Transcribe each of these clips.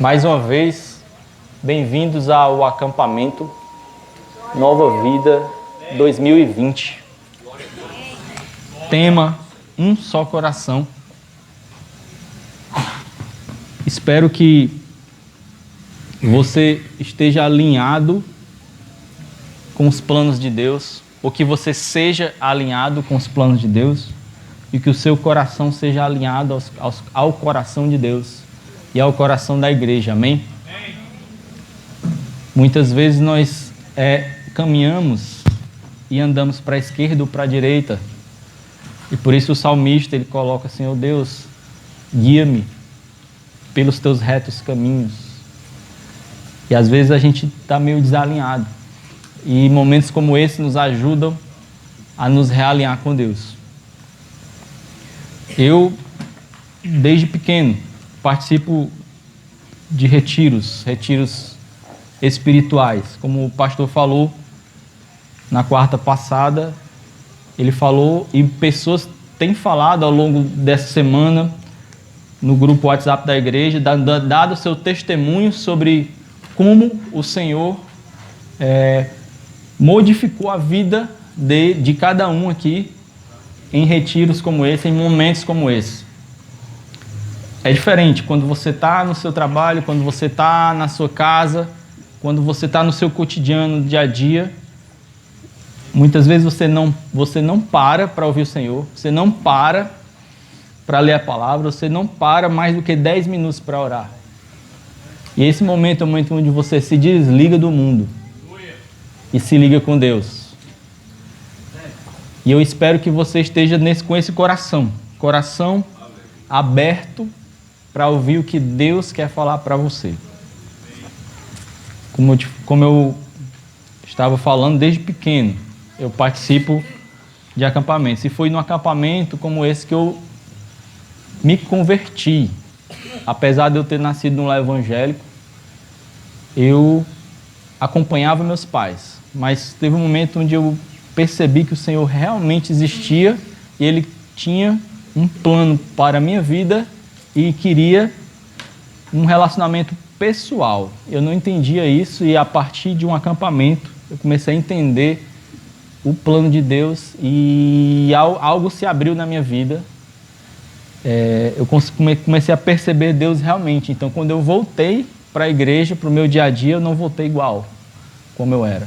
Mais uma vez, bem-vindos ao acampamento Nova Vida 2020. Tema: um só coração. Espero que você esteja alinhado com os planos de Deus, ou que você seja alinhado com os planos de Deus, e que o seu coração seja alinhado ao coração de Deus e ao coração da igreja, amém? Muitas vezes nós caminhamos e andamos para a esquerda ou para a direita, e por isso o salmista ele coloca: Senhor Deus, guia-me pelos teus retos caminhos. E às vezes a gente está meio desalinhado, e momentos como esse nos ajudam a nos realinhar com Deus. Eu, desde pequeno, participo de retiros espirituais. Como o pastor falou na quarta passada, ele falou, e pessoas têm falado ao longo dessa semana no grupo WhatsApp da igreja, dado seu testemunho sobre como o Senhor modificou a vida de cada um aqui em retiros como esse, em momentos como esse. É diferente quando você está no seu trabalho, quando você está na sua casa, quando você está no seu cotidiano, dia a dia. Muitas vezes você não para ouvir o Senhor, você não para ler a palavra, você não para mais do que 10 minutos para orar. E esse momento é o momento onde você se desliga do mundo e se liga com Deus. E eu espero que você esteja com esse coração aberto para ouvir o que Deus quer falar para você. Como eu estava falando, desde pequeno eu participo de acampamentos. E foi num acampamento como esse que eu me converti. Apesar de eu ter nascido num lar evangélico, eu acompanhava meus pais. Mas teve um momento onde eu percebi que o Senhor realmente existia e Ele tinha um plano para a minha vida e queria um relacionamento pessoal. Eu não entendia isso, e a partir de um acampamento eu comecei a entender o plano de Deus, e algo se abriu na minha vida. Eu comecei a perceber Deus realmente. Então, quando eu voltei para a igreja, para o meu dia a dia, eu não voltei igual como eu era.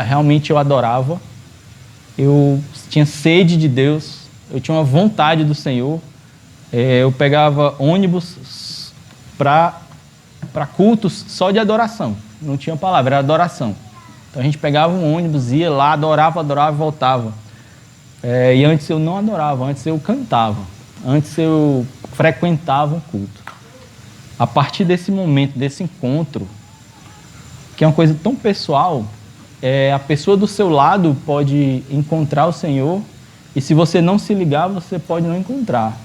Realmente eu adorava, eu tinha sede de Deus, eu tinha uma vontade do Senhor. Eu pegava ônibus para cultos só de adoração, não tinha palavra, era adoração. Então a gente pegava um ônibus, ia lá, adorava e voltava. E antes eu não adorava, antes eu cantava, antes eu frequentava um culto. A partir desse momento, desse encontro, que é uma coisa tão pessoal, a pessoa do seu lado pode encontrar o Senhor, e se você não se ligar, você pode não encontrar.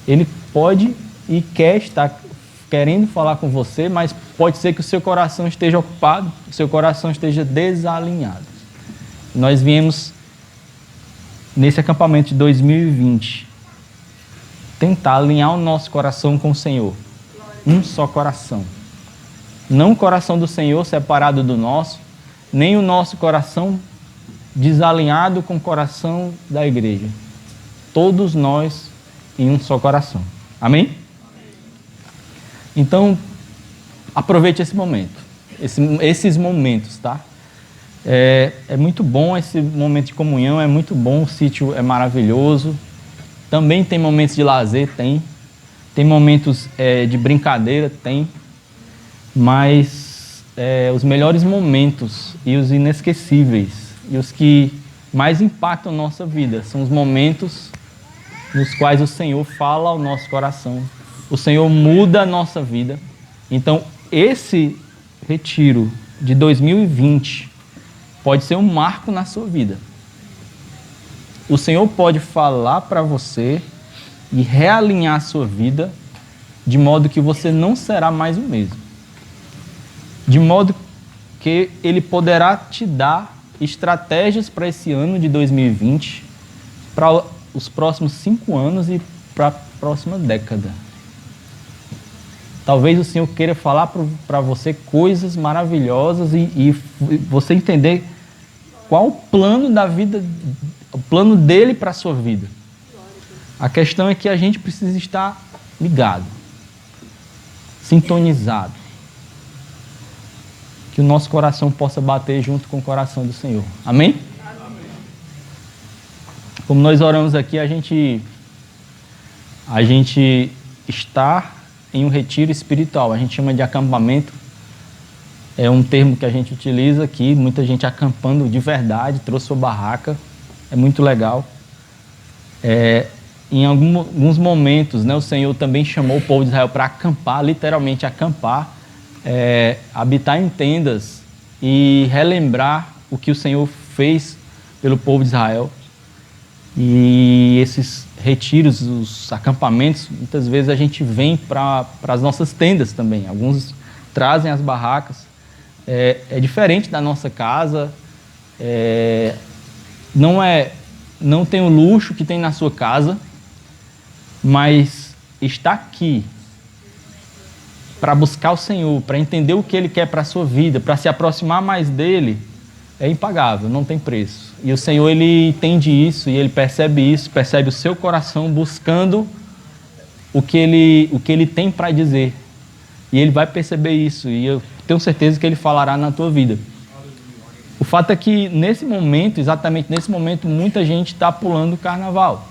Ele pode e quer estar querendo falar com você, mas pode ser que o seu coração esteja ocupado, o seu coração esteja desalinhado. Nós viemos nesse acampamento de 2020 tentar alinhar o nosso coração com o Senhor. Um só coração. Não o coração do Senhor separado do nosso, nem o nosso coração desalinhado com o coração da igreja. Todos nós em um só coração. Amém? Então, aproveite esse momento. Esses momentos, tá? É muito bom esse momento de comunhão, é muito bom, o sítio é maravilhoso. Também tem momentos de lazer, tem momentos de brincadeira, mas os melhores momentos e os inesquecíveis e os que mais impactam a nossa vida são os momentos nos quais o Senhor fala ao nosso coração, o Senhor muda a nossa vida. Então, esse retiro de 2020 pode ser um marco na sua vida. O Senhor pode falar para você e realinhar a sua vida de modo que você não será mais o mesmo. De modo que Ele poderá te dar estratégias para esse ano de 2020, para os próximos 5 anos e para a próxima década. Talvez o Senhor queira falar para você coisas maravilhosas e você entender qual o plano da vida, o plano dele para a sua vida. A questão é que a gente precisa estar ligado, sintonizado. Que o nosso coração possa bater junto com o coração do Senhor. Amém? Como nós oramos aqui, a gente está em um retiro espiritual. A gente chama de acampamento. É um termo que a gente utiliza aqui. Muita gente acampando de verdade, trouxe sua barraca. É muito legal. Em alguns momentos, né, o Senhor também chamou o povo de Israel para acampar, literalmente acampar, habitar em tendas e relembrar o que o Senhor fez pelo povo de Israel. E esses retiros, os acampamentos, muitas vezes a gente vem para as nossas tendas também. Alguns trazem as barracas. É diferente da nossa casa, não tem o luxo que tem na sua casa, mas está aqui para buscar o Senhor, para entender o que Ele quer para a sua vida, para se aproximar mais dEle, é impagável, não tem preço. E o Senhor, Ele entende isso e Ele percebe isso, percebe o seu coração buscando o que Ele tem para dizer. E Ele vai perceber isso e eu tenho certeza que Ele falará na tua vida. O fato é que nesse momento, exatamente nesse momento, muita gente está pulando o carnaval.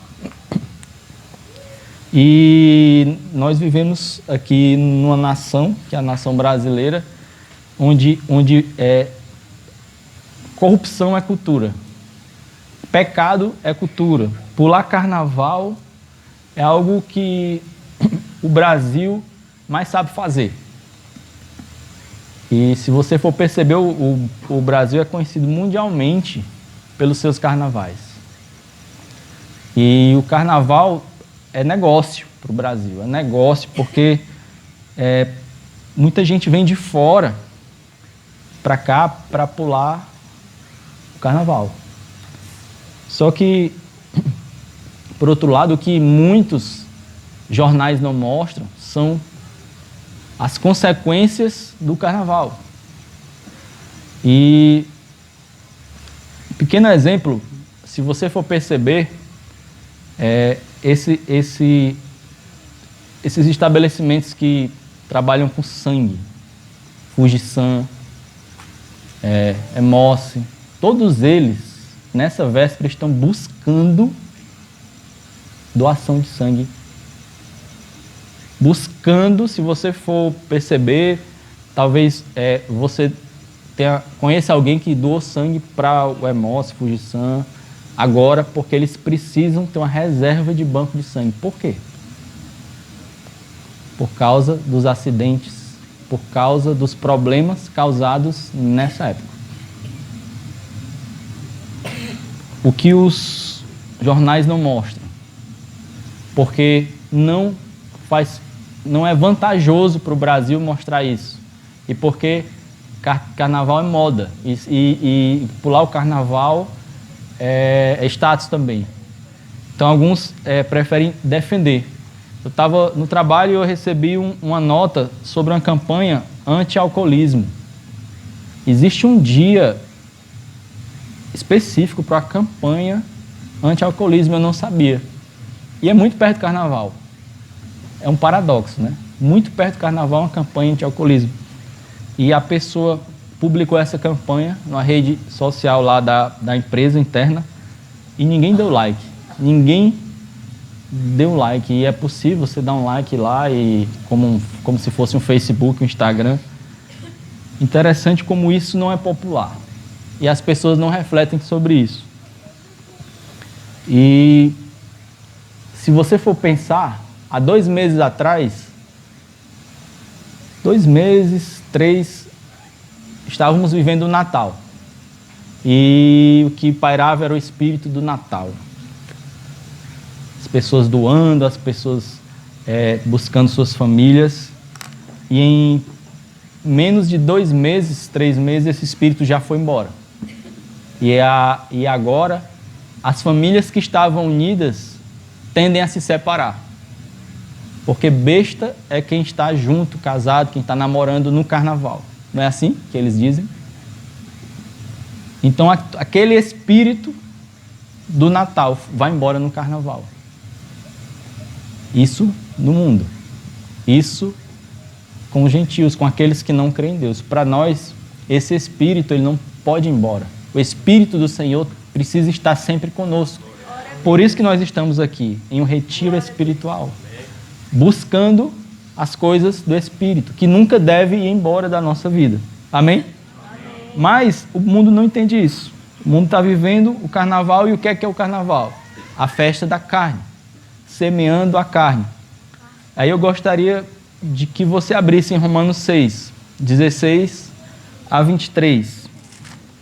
E nós vivemos aqui numa nação, que é a nação brasileira, onde corrupção é cultura, pecado é cultura. Pular carnaval é algo que o Brasil mais sabe fazer. E se você for perceber, o Brasil é conhecido mundialmente pelos seus carnavais. E o carnaval é negócio para o Brasil, é negócio porque muita gente vem de fora para cá para pular o carnaval. Só que, por outro lado, o que muitos jornais não mostram são as consequências do carnaval. E, pequeno exemplo, se você for perceber, esses estabelecimentos que trabalham com sangue, Fujisan, Emoce, todos eles, nessa véspera, estão buscando doação de sangue. Buscando, se você for perceber, talvez você conheça alguém que doou sangue para o Emoce, Fujisan, agora, porque eles precisam ter uma reserva de banco de sangue. Por quê? Por causa dos acidentes, por causa dos problemas causados nessa época. O que os jornais não mostram, porque não é vantajoso para o Brasil mostrar isso. E porque carnaval é moda, e pular o carnaval é status também. Então alguns preferem defender. Eu estava no trabalho e eu recebi uma nota sobre uma campanha anti-alcoolismo. Existe um dia específico para a campanha anti-alcoolismo, eu não sabia. E é muito perto do carnaval. É um paradoxo, né? Muito perto do carnaval, uma campanha anti-alcoolismo. E a pessoa publicou essa campanha numa rede social lá da empresa interna e ninguém deu like. Ninguém deu like. E é possível você dar um like lá, e como se fosse um Facebook, um Instagram. Interessante como isso não é popular. E as pessoas não refletem sobre isso. E se você for pensar, há 2 meses atrás, 2 meses, 3, estávamos vivendo o Natal. E o que pairava era o espírito do Natal. As pessoas doando, as pessoas buscando suas famílias. E em menos de 2 meses, 3 meses, esse espírito já foi embora. E agora, as famílias que estavam unidas tendem a se separar. Porque besta é quem está junto, casado, quem está namorando no carnaval. Não é assim que eles dizem? Então aquele espírito do Natal vai embora no carnaval. Isso no mundo. Isso com os gentios, com aqueles que não creem em Deus. Para nós, esse espírito ele não pode ir embora. O Espírito do Senhor precisa estar sempre conosco. Por isso que nós estamos aqui, em um retiro espiritual, buscando as coisas do Espírito, que nunca deve ir embora da nossa vida. Amém? Amém. Mas o mundo não entende isso. O mundo está vivendo o carnaval, e o que é o carnaval? A festa da carne, semeando a carne. Aí eu gostaria de que você abrisse em Romanos 6, 16 a 23.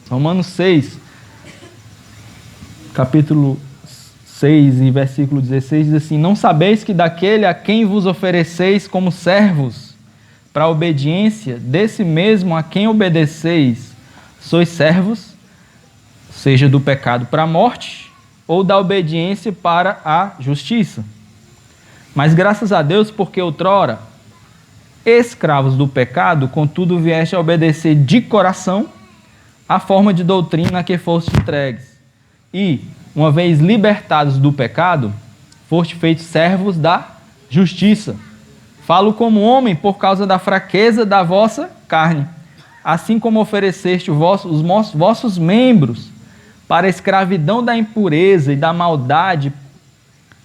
Romanos 6, capítulo 6 e versículo 16, diz assim: não sabeis que daquele a quem vos ofereceis como servos para a obediência, desse mesmo a quem obedeceis, sois servos, seja do pecado para a morte, ou da obediência para a justiça. Mas graças a Deus, porque outrora, escravos do pecado, contudo vieste a obedecer de coração a forma de doutrina a que foste entregues. E, uma vez libertados do pecado, foste feitos servos da justiça. Falo como homem por causa da fraqueza da vossa carne. Assim como ofereceste os vossos membros para a escravidão da impureza e da maldade,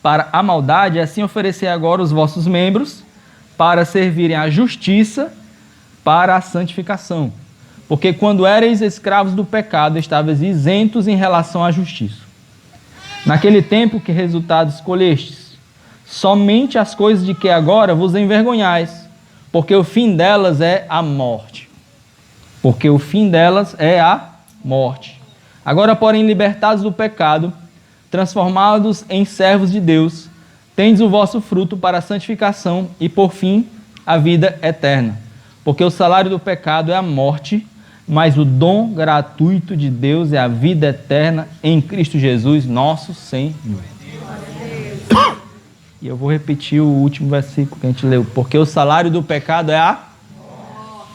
para a maldade, assim oferecei agora os vossos membros para servirem à justiça, para a santificação. Porque quando erais escravos do pecado, estavais isentos em relação à justiça. Naquele tempo, que resultado escolhestes? Somente as coisas de que agora vos envergonhais, porque o fim delas é a morte. Porque o fim delas é a morte. Agora, porém, libertados do pecado, transformados em servos de Deus, tendes o vosso fruto para a santificação e, por fim, a vida eterna. Porque o salário do pecado é a morte, mas o dom gratuito de Deus é a vida eterna em Cristo Jesus, nosso Senhor. E eu vou repetir o último versículo que a gente leu. Porque o salário do pecado é a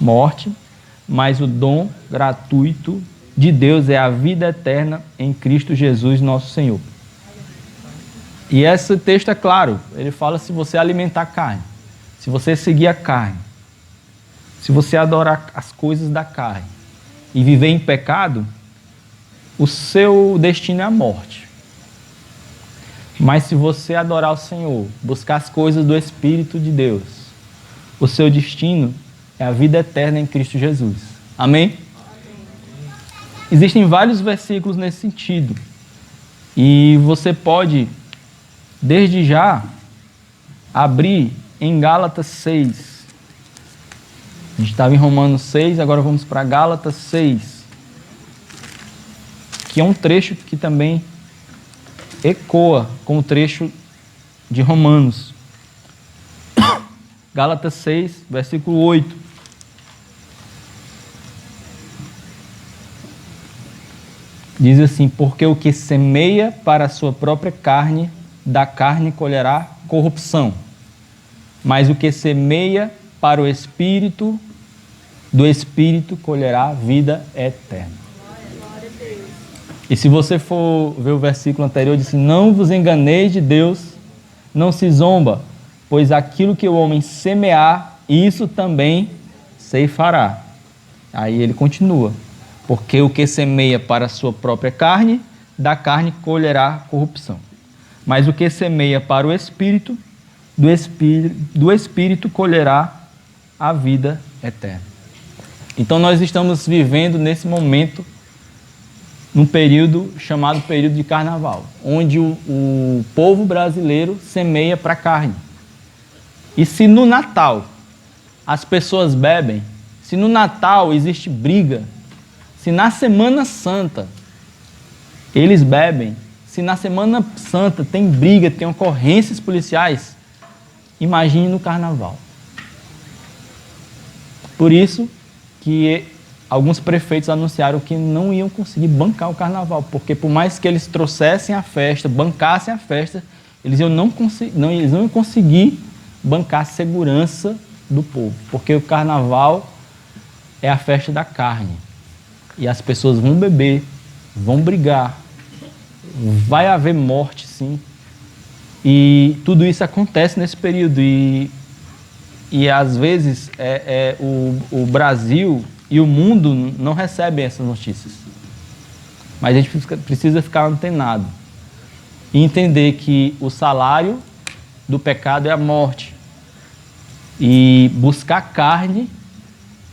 morte, mas o dom gratuito de Deus é a vida eterna em Cristo Jesus, nosso Senhor. E esse texto é claro, ele fala se você alimentar a carne, se você seguir a carne, se você adorar as coisas da carne e viver em pecado, o seu destino é a morte. Mas se você adorar o Senhor, buscar as coisas do Espírito de Deus, o seu destino é a vida eterna em Cristo Jesus. Amém? Existem vários versículos nesse sentido. E você pode, desde já, abrir em Gálatas 6. A gente estava em Romanos 6, agora vamos para Gálatas 6. Que é um trecho que também ecoa com o trecho de Romanos. Gálatas 6, versículo 8. Diz assim: porque o que semeia para a sua própria carne, da carne colherá corrupção. Mas o que semeia para o Espírito, do Espírito colherá vida eterna. E se você for ver o versículo anterior, diz assim: não vos enganeis de Deus, não se zomba, pois aquilo que o homem semear, isso também ceifará. Aí ele continua: porque o que semeia para a sua própria carne, da carne colherá corrupção. Mas o que semeia para o Espírito, do Espírito colherá a vida eterna. Então nós estamos vivendo nesse momento, num período chamado período de carnaval, onde o povo brasileiro semeia para a carne. E se no Natal as pessoas bebem, se no Natal existe briga, se na Semana Santa eles bebem, se na Semana Santa tem briga, tem ocorrências policiais, imagine no Carnaval. Por isso que alguns prefeitos anunciaram que não iam conseguir bancar o Carnaval, porque por mais que eles trouxessem a festa, bancassem a festa, eles não iam conseguir bancar a segurança do povo, porque o carnaval é a festa da carne, e as pessoas vão beber, vão brigar, vai haver morte, sim, e tudo isso acontece nesse período, e às vezes o Brasil e o mundo não recebem essas notícias, mas a gente precisa ficar antenado e entender que o salário do pecado é a morte, e buscar carne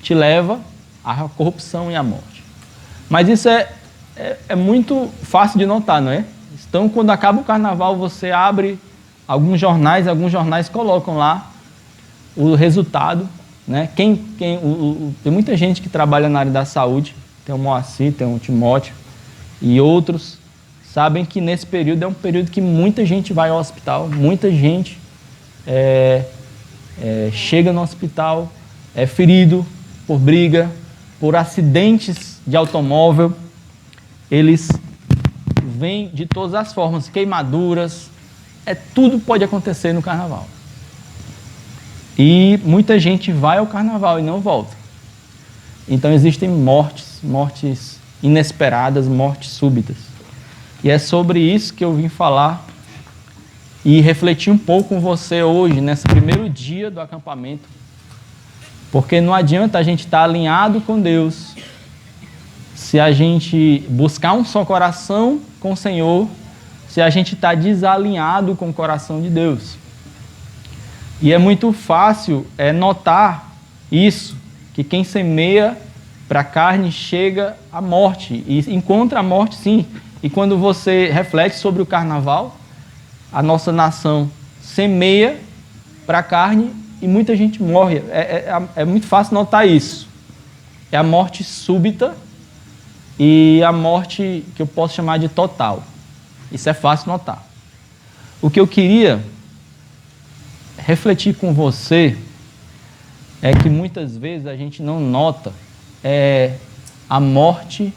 te leva à corrupção e à morte. Mas isso é muito fácil de notar, não é? Então, quando acaba o carnaval, você abre alguns jornais colocam lá o resultado, né? Tem muita gente que trabalha na área da saúde, tem o Moacir, tem o Timóteo e outros, sabem que nesse período é um período que muita gente vai ao hospital, muita gente chega no hospital, é ferido por briga, por acidentes de automóvel. Eles vêm de todas as formas, queimaduras, tudo pode acontecer no carnaval. E muita gente vai ao carnaval e não volta. Então existem mortes inesperadas, mortes súbitas. E é sobre isso que eu vim falar e refletir um pouco com você hoje, nesse primeiro dia do acampamento. Porque não adianta a gente estar alinhado com Deus se a gente buscar um só coração com o Senhor, se a gente está desalinhado com o coração de Deus. E é muito fácil notar isso, que quem semeia para a carne chega à morte, e encontra a morte sim. E quando você reflete sobre o carnaval, a nossa nação semeia para a carne e muita gente morre. É muito fácil notar isso. É a morte súbita e a morte que eu posso chamar de total. Isso é fácil notar. O que eu queria refletir com você é que muitas vezes a gente não nota a morte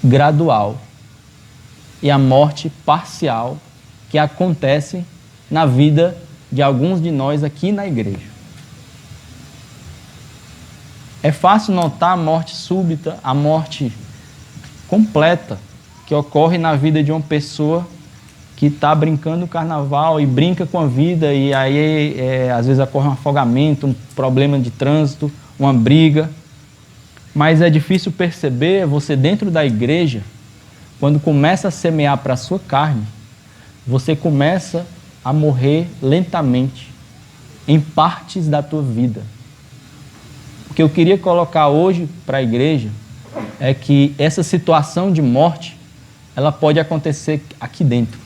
gradual e a morte parcial que acontece na vida de alguns de nós aqui na igreja. É fácil notar a morte súbita, a morte completa que ocorre na vida de uma pessoa que está brincando o carnaval e brinca com a vida, e aí às vezes ocorre um afogamento, um problema de trânsito, uma briga. Mas é difícil perceber, você dentro da igreja, quando começa a semear para a sua carne, você começa a morrer lentamente em partes da tua vida. O que eu queria colocar hoje para a igreja é que essa situação de morte, ela pode acontecer aqui dentro.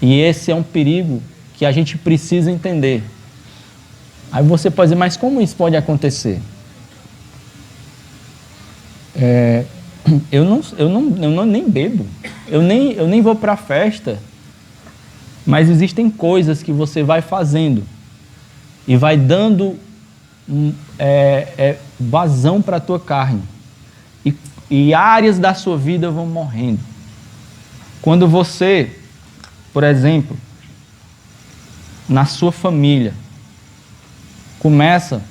E esse é um perigo que a gente precisa entender. Aí você pode dizer, mas como isso pode acontecer? Eu nem bebo, eu nem vou para a festa, mas existem coisas que você vai fazendo e vai dando vazão para a tua carne, e áreas da sua vida vão morrendo. Quando você, por exemplo, na sua família, começa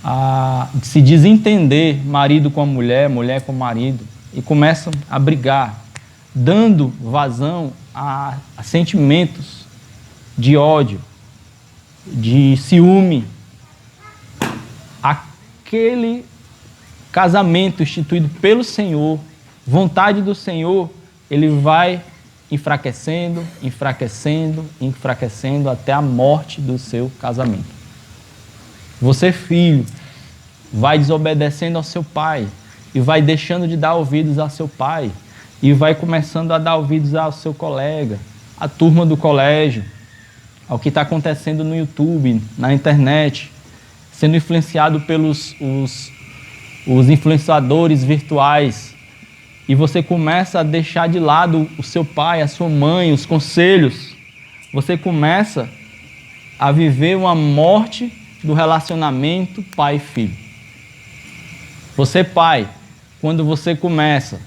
a se desentender, marido com a mulher, mulher com o marido, e começam a brigar, dando vazão a sentimentos de ódio, de ciúme, aquele casamento instituído pelo Senhor, vontade do Senhor, ele vai enfraquecendo, enfraquecendo, enfraquecendo até a morte do seu casamento. Você, filho, vai desobedecendo ao seu pai e vai deixando de dar ouvidos ao seu pai e vai começando a dar ouvidos ao seu colega, à turma do colégio, ao que está acontecendo no YouTube, na internet, sendo influenciado pelos os influenciadores virtuais, e você começa a deixar de lado o seu pai, a sua mãe, os conselhos. Você começa a viver uma morte do relacionamento pai e filho. Você, pai, quando você começa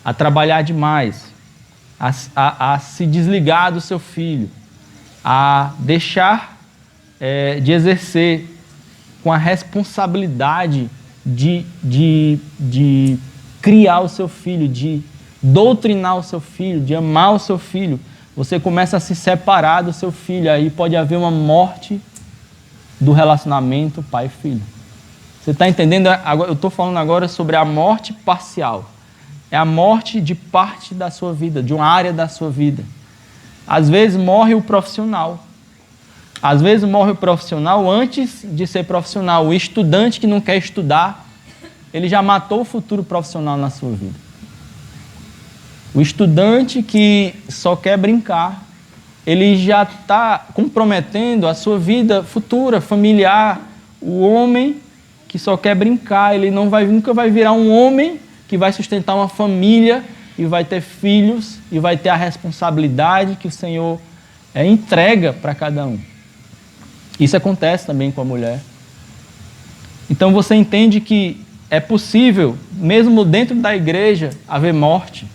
a trabalhar demais, a se desligar do seu filho, a deixar de exercer com a responsabilidade de criar o seu filho, de doutrinar o seu filho, de amar o seu filho. Você começa a se separar do seu filho, aí pode haver uma morte do relacionamento pai e filho. Você está entendendo? Eu estou falando agora sobre a morte parcial. É a morte de parte da sua vida, de uma área da sua vida. Às vezes morre o profissional. Às vezes morre o profissional antes de ser profissional. O estudante que não quer estudar, ele já matou o futuro profissional na sua vida. O estudante que só quer brincar, ele já está comprometendo a sua vida futura, familiar. O homem que só quer brincar, ele nunca vai virar um homem que vai sustentar uma família e vai ter filhos e vai ter a responsabilidade que o Senhor entrega para cada um. Isso acontece também com a mulher. Então você entende que é possível, mesmo dentro da igreja, haver morte.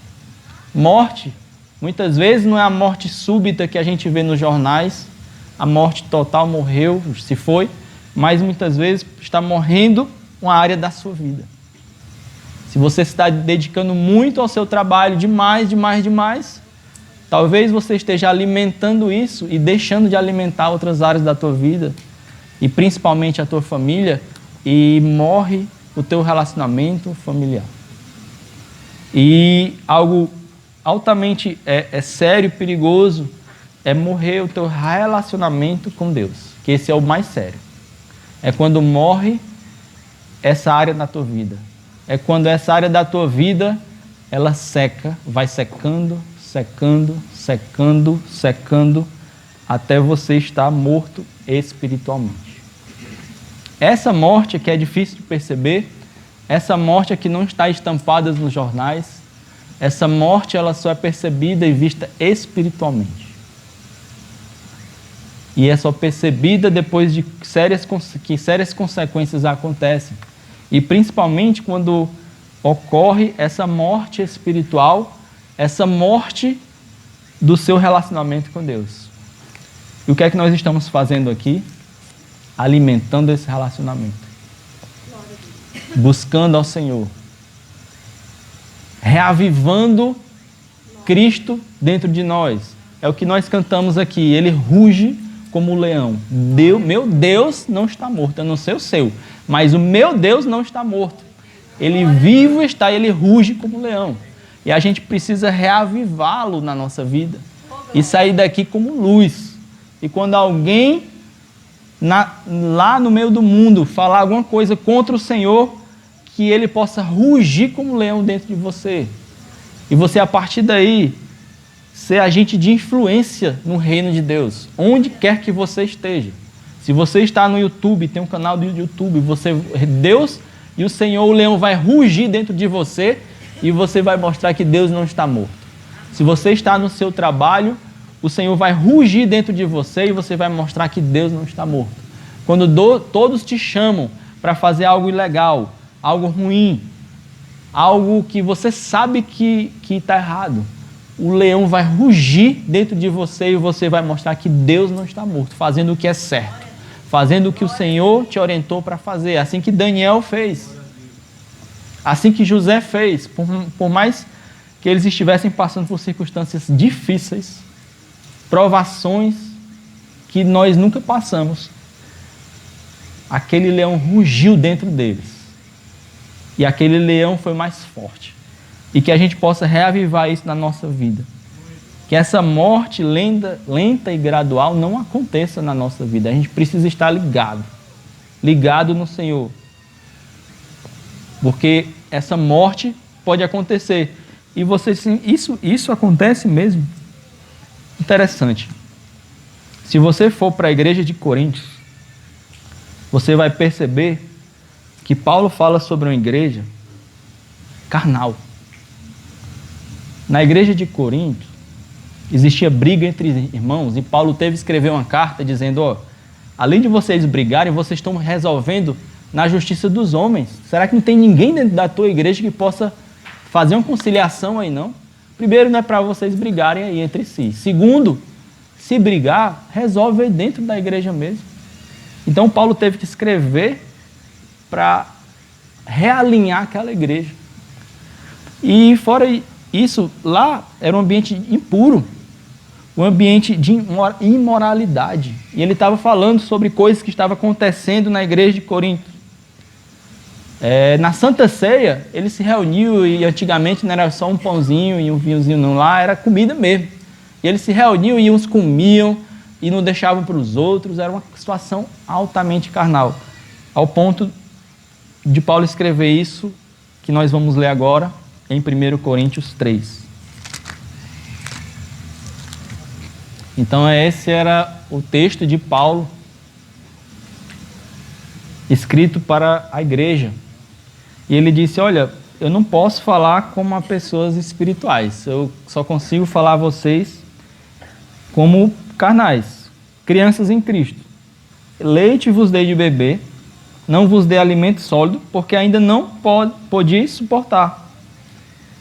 Morte, muitas vezes, não é a morte súbita que a gente vê nos jornais, a morte total, morreu, se foi, mas muitas vezes está morrendo uma área da sua vida. Se você está dedicando muito ao seu trabalho, demais, talvez você esteja alimentando isso e deixando de alimentar outras áreas da tua vida, e principalmente a tua família, e morre o teu relacionamento familiar. E algo altamente sério, perigoso, é morrer o teu relacionamento com Deus, que esse é o mais sério. É quando morre essa área da tua vida. É quando essa área da tua vida, ela seca, vai secando, até você estar morto espiritualmente. Essa morte é que é difícil de perceber, essa morte é que não está estampada nos jornais, essa morte ela só é percebida e vista espiritualmente. E é só percebida depois de que sérias consequências acontecem. E principalmente quando ocorre essa morte espiritual, essa morte do seu relacionamento com Deus. E o que é que nós estamos fazendo aqui? Alimentando esse relacionamento. Buscando ao Senhor. Reavivando Cristo dentro de nós. É o que nós cantamos aqui. Ele ruge como o leão. Meu Deus não está morto, a não ser o seu. Mas o meu Deus não está morto. Ele vivo está, ele ruge como um leão. E a gente precisa reavivá-lo na nossa vida. E sair daqui como luz. E quando alguém lá no meio do mundo falar alguma coisa contra o Senhor, que ele possa rugir como um leão dentro de você. E você, a partir daí, ser agente de influência no reino de Deus, onde quer que você esteja. Se você está no YouTube, tem um canal do YouTube, Deus e o Senhor, o leão vai rugir dentro de você e você vai mostrar que Deus não está morto. Se você está no seu trabalho, o Senhor vai rugir dentro de você e você vai mostrar que Deus não está morto. Quando todos te chamam para fazer algo ilegal, algo ruim, algo que você sabe que está errado, o leão vai rugir dentro de você e você vai mostrar que Deus não está morto, fazendo o que é certo, fazendo o que o Senhor te orientou para fazer, assim que Daniel fez, assim que José fez, por mais que eles estivessem passando por circunstâncias difíceis, provações que nós nunca passamos, aquele leão rugiu dentro deles. E aquele leão foi mais forte. E que a gente possa reavivar isso na nossa vida. Que essa morte lenta e gradual não aconteça na nossa vida. A gente precisa estar ligado no Senhor. Porque essa morte pode acontecer. E isso acontece mesmo. Interessante. Se você for para a igreja de Coríntios, você vai perceber que Paulo fala sobre uma igreja carnal. Na igreja de Corinto, existia briga entre irmãos e Paulo teve que escrever uma carta dizendo, além de vocês brigarem, vocês estão resolvendo na justiça dos homens. Será que não tem ninguém dentro da tua igreja que possa fazer uma conciliação aí, não? Primeiro, não é para vocês brigarem aí entre si. Segundo, Se brigar, resolve dentro da igreja mesmo. Então Paulo teve que escrever para realinhar aquela igreja. E fora isso, lá era um ambiente impuro, um ambiente de imoralidade. E ele estava falando sobre coisas que estavam acontecendo na igreja de Corinto. Na Santa Ceia, ele se reuniu e antigamente não era só um pãozinho e um vinhozinho não, lá era comida mesmo. E eles se reuniam e uns comiam e não deixavam para os outros, era uma situação altamente carnal. Ao ponto de Paulo escrever isso, que nós vamos ler agora, em 1 Coríntios 3. Então esse era o texto de Paulo, escrito para a igreja. E ele disse, olha, eu não posso falar como pessoas espirituais, eu só consigo falar a vocês como carnais, crianças em Cristo. Leite vos dei de beber, não vos dei alimento sólido, porque ainda não podíeis suportar.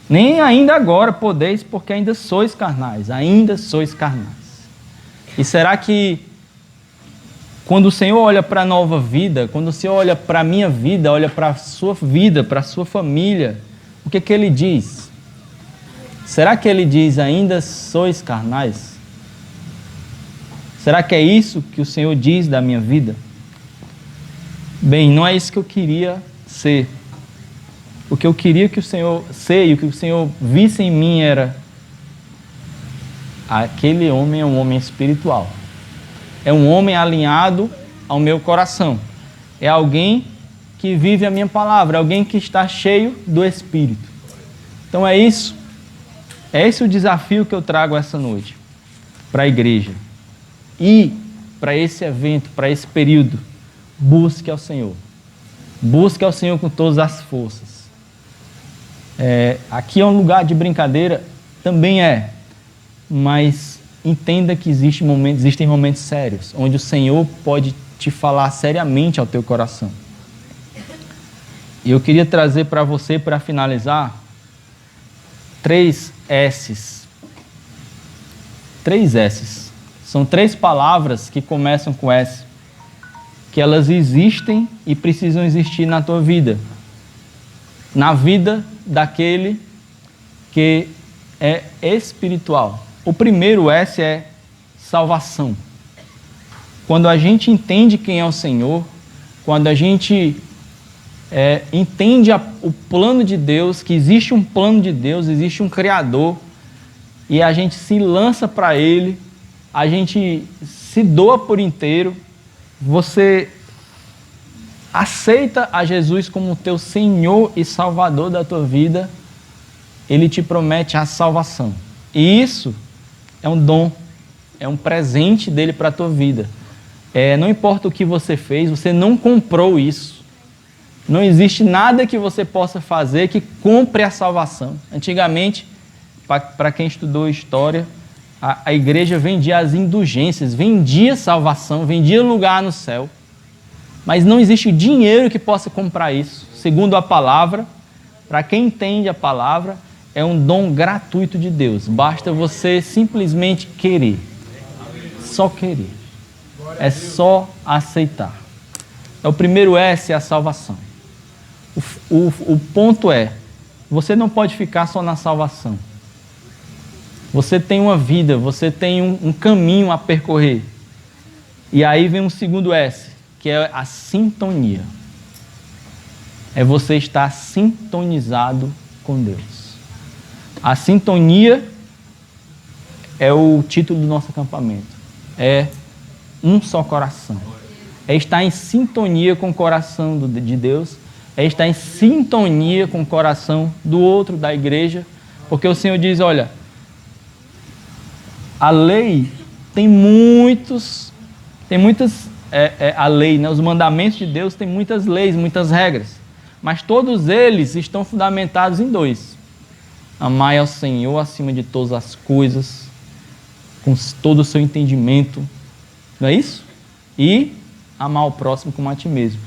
Nem ainda agora podeis, porque ainda sois carnais, ainda sois carnais. E será que quando o Senhor olha para a nova vida, quando o Senhor olha para a minha vida, olha para a sua vida, para a sua família, o que Ele diz? Será que Ele diz, ainda sois carnais? Será que é isso que o Senhor diz da minha vida? Bem, não é isso que eu queria ser. O que eu queria que o Senhor ser e o que o Senhor visse em mim era: aquele homem é um homem espiritual. É um homem alinhado ao meu coração. É alguém que vive a minha palavra, é alguém que está cheio do Espírito. Então é isso. É esse o desafio que eu trago essa noite para a igreja. E para esse evento, para esse período, busque ao Senhor. Busque ao Senhor com todas as forças. Aqui é um lugar de brincadeira, também é, mas entenda que existem momentos sérios, onde o Senhor pode te falar seriamente ao teu coração. E eu queria trazer para você, para finalizar, 3 S's. 3 S's. São 3 palavras que começam com S, que elas existem e precisam existir na tua vida. Na vida daquele que é espiritual. O primeiro S é salvação. Quando a gente entende quem é o Senhor, quando a gente entende o plano de Deus, que existe um plano de Deus, existe um Criador, e a gente se lança para Ele, a gente se doa por inteiro, você aceita a Jesus como teu Senhor e Salvador da tua vida, Ele te promete a salvação. E isso é um dom, é um presente dele para a tua vida. Não importa o que você fez, você não comprou isso. Não existe nada que você possa fazer que compre a salvação. Antigamente, para quem estudou história, a igreja vendia as indulgências, vendia salvação, vendia lugar no céu. Mas não existe dinheiro que possa comprar isso. Segundo a palavra, para quem entende a palavra, é um dom gratuito de Deus. Basta você simplesmente querer. Só querer. É só aceitar. O primeiro S é a salvação. O ponto é, você não pode ficar só na salvação. Você tem uma vida, você tem um caminho a percorrer. E aí vem um segundo S, que é a sintonia. É você estar sintonizado com Deus. A sintonia é o título do nosso acampamento. É um só coração. É estar em sintonia com o coração de Deus. É estar em sintonia com o coração do outro, da igreja. Porque o Senhor diz, olha, a lei tem muitas, a lei, né? Os mandamentos de Deus têm muitas leis, muitas regras. Mas todos eles estão fundamentados em 2. Amai ao Senhor acima de todas as coisas, com todo o seu entendimento. Não é isso? E amar o próximo como a ti mesmo.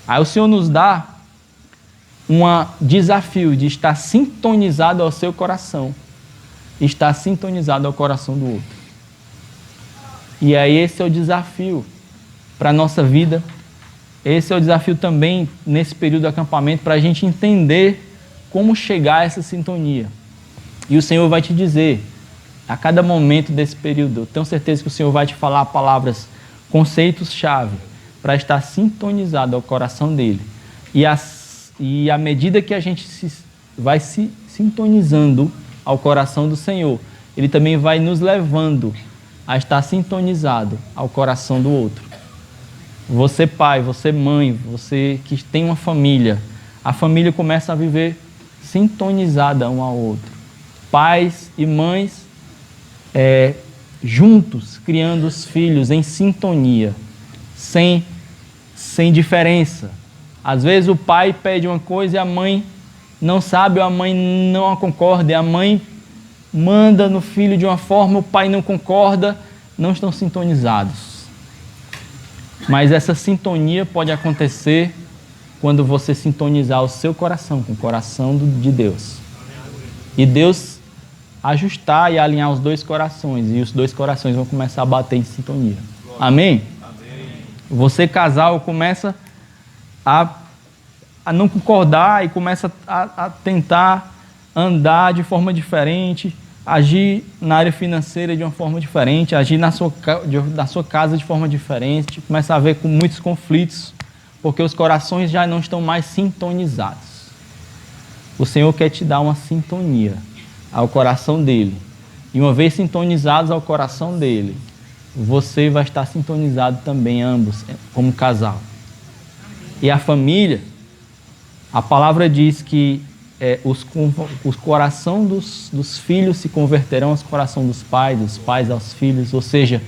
Aí o Senhor nos dá um desafio de estar sintonizado ao seu coração. Estar sintonizado ao coração do outro. E aí esse é o desafio para a nossa vida. Esse é o desafio também nesse período do acampamento, para a gente entender como chegar a essa sintonia. E o Senhor vai te dizer, a cada momento desse período, eu tenho certeza que o Senhor vai te falar palavras, conceitos-chave, para estar sintonizado ao coração dele. E à medida que a gente vai se sintonizando ao coração do Senhor, ele também vai nos levando a estar sintonizado ao coração do outro. Você pai, você mãe, você que tem uma família, a família começa a viver sintonizada um ao outro. Pais e mães juntos, criando os filhos em sintonia, sem diferença. Às vezes o pai pede uma coisa e a mãe não sabe, ou a mãe não concorda, e a mãe manda no filho de uma forma, o pai não concorda, não estão sintonizados. Mas essa sintonia pode acontecer quando você sintonizar o seu coração com o coração de Deus. E Deus ajustar e alinhar os dois corações, e os dois corações vão começar a bater em sintonia. Amém? Amém. Você, casal, começa a não concordar e começa a tentar andar de forma diferente, agir na área financeira de uma forma diferente, agir na sua casa de forma diferente, começa a ver com muitos conflitos, porque os corações já não estão mais sintonizados. O Senhor quer te dar uma sintonia ao coração dele. E uma vez sintonizados ao coração dele, você vai estar sintonizado também, ambos, como casal. E a família, a palavra diz que os coração dos filhos se converterão aos coração dos pais aos filhos, ou seja,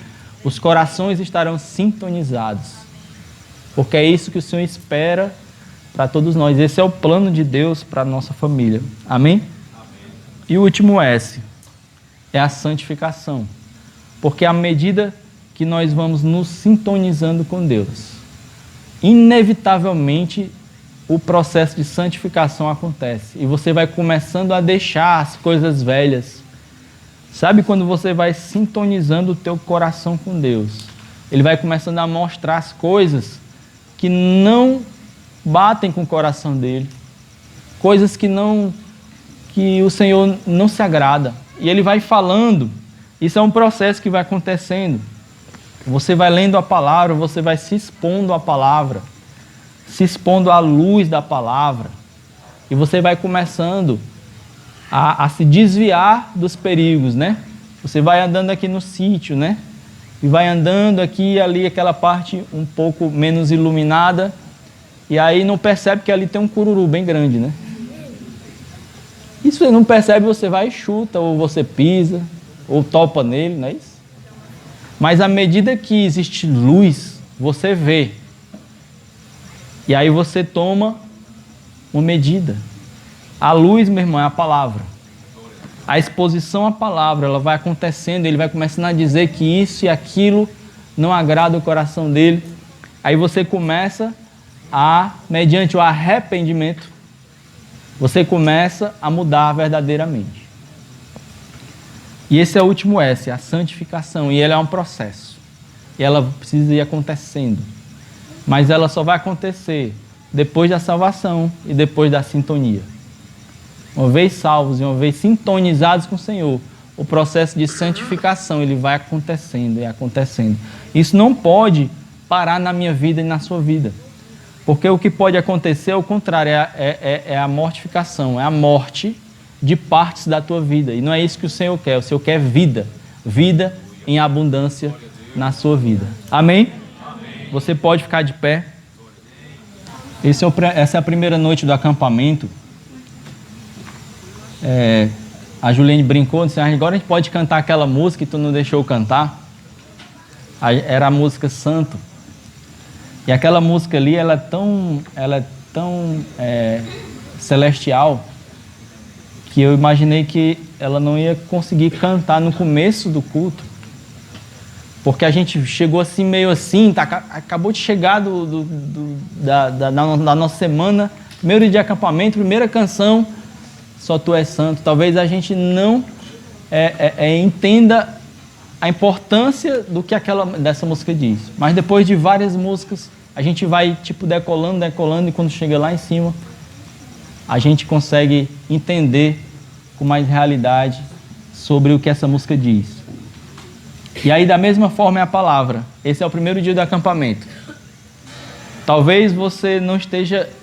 os corações estarão sintonizados, porque é isso que o Senhor espera para todos nós. Esse é o plano de Deus para a nossa família. Amém? Amém. E o último S é a santificação, porque à medida que nós vamos nos sintonizando com Deus, inevitavelmente o processo de santificação acontece. E você vai começando a deixar as coisas velhas. Sabe quando você vai sintonizando o teu coração com Deus? Ele vai começando a mostrar as coisas que não batem com o coração dele. Coisas que o Senhor não se agrada. E ele vai falando. Isso é um processo que vai acontecendo. Você vai lendo a palavra, você vai se expondo à palavra, se expondo à luz da palavra, e você vai começando a se desviar dos perigos, né? Você vai andando aqui no sítio, né? E vai andando aqui e ali, aquela parte um pouco menos iluminada, e aí não percebe que ali tem um cururu bem grande, né? E se você não percebe, você vai e chuta, ou você pisa, ou topa nele, não é isso? Mas à medida que existe luz, você vê. E aí você toma uma medida. A luz, meu irmão, é a palavra. A exposição à palavra, ela vai acontecendo, ele vai começando a dizer que isso e aquilo não agrada o coração dele. Aí você começa mediante o arrependimento, você começa a mudar verdadeiramente. E esse é o último S, a santificação. E ela é um processo. E ela precisa ir acontecendo. Mas ela só vai acontecer depois da salvação e depois da sintonia. Uma vez salvos e uma vez sintonizados com o Senhor, o processo de santificação ele vai acontecendo e acontecendo. Isso não pode parar na minha vida e na sua vida. Porque o que pode acontecer é o contrário, é a mortificação, é a morte de partes da tua vida. E não é isso que o Senhor quer. O Senhor quer vida. Vida em abundância na sua vida. Amém? Amém. Você pode ficar de pé. Essa é a primeira noite do acampamento. A Juliane brincou, disse, agora a gente pode cantar aquela música que tu não deixou cantar. Era a música Santo. E aquela música ali, ela é tão celestial, que eu imaginei que ela não ia conseguir cantar no começo do culto, porque a gente chegou assim, meio assim, acabou de chegar da nossa semana, primeiro dia de acampamento, primeira canção, Só Tu És Santo. Talvez a gente não entenda a importância do que dessa música diz. Mas depois de várias músicas, a gente vai tipo decolando, e quando chega lá em cima, a gente consegue entender com mais realidade sobre o que essa música diz. E aí, da mesma forma, é a palavra. Esse é o primeiro dia do acampamento. Talvez você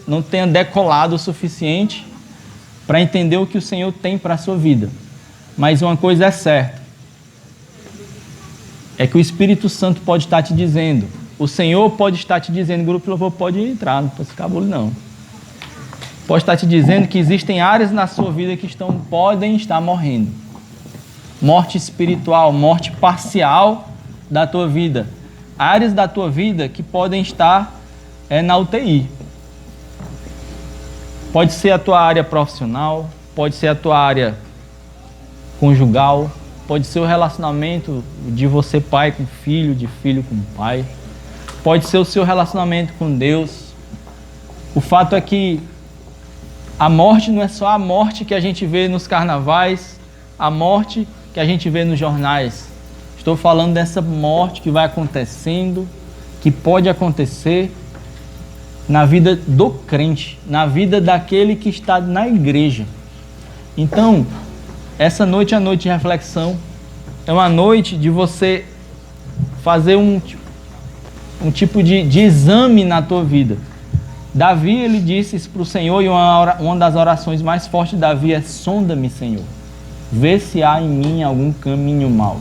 não tenha decolado o suficiente para entender o que o Senhor tem para a sua vida. Mas uma coisa é certa, é que o Espírito Santo pode estar te dizendo, o Senhor pode estar te dizendo, o grupo de louvor pode entrar, não pode ficar bolo não. Pode estar te dizendo que existem áreas na sua vida que podem estar morrendo. Morte espiritual, morte parcial da tua vida. Áreas da tua vida que podem estar na UTI. Pode ser a tua área profissional, pode ser a tua área conjugal, pode ser o relacionamento de você pai com filho, de filho com pai. Pode ser o seu relacionamento com Deus. O fato é que a morte não é só a morte que a gente vê nos carnavais, a morte que a gente vê nos jornais. Estou falando dessa morte que vai acontecendo, que pode acontecer na vida do crente, na vida daquele que está na igreja. Então, essa noite é a noite de reflexão, é uma noite de você fazer um tipo de exame na tua vida. Davi, ele disse isso para o Senhor, e uma das orações mais fortes de Davi é: sonda-me, Senhor, vê se há em mim algum caminho mau.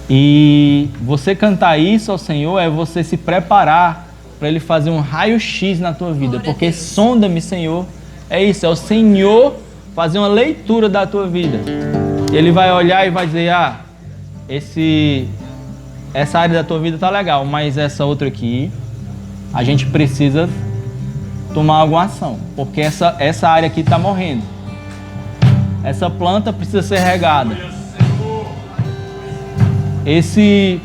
E você cantar isso ao Senhor é você se preparar para Ele fazer um raio-x na tua vida. Porque sonda-me, Senhor, é isso, é o Senhor fazer uma leitura da tua vida. Ele vai olhar e vai dizer: essa área da tua vida tá legal, mas essa outra aqui, a gente precisa tomar alguma ação, porque essa área aqui está morrendo. Essa planta precisa ser regada. Esse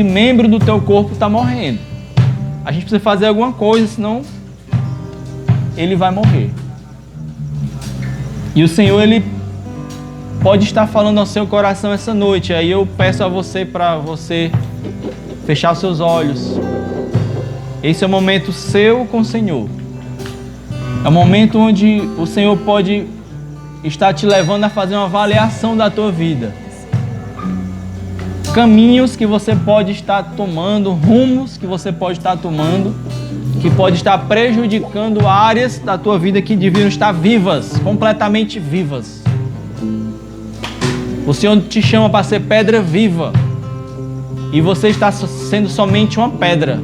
membro do teu corpo está morrendo. A gente precisa fazer alguma coisa, senão ele vai morrer. E o Senhor, Ele pode estar falando ao seu coração essa noite. Aí eu peço a você para você fechar os seus olhos. Esse é o momento seu com o Senhor. É o momento onde o Senhor pode estar te levando a fazer uma avaliação da tua vida. Caminhos que você pode estar tomando, rumos que você pode estar tomando, que pode estar prejudicando áreas da tua vida que deviam estar vivas, completamente vivas. O Senhor te chama para ser pedra viva e você está sendo somente uma pedra,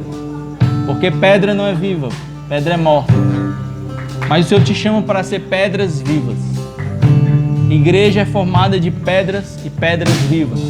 porque pedra não é viva, pedra é morta. Mas o Senhor te chama para ser pedras vivas. Igreja é formada de pedras e pedras vivas.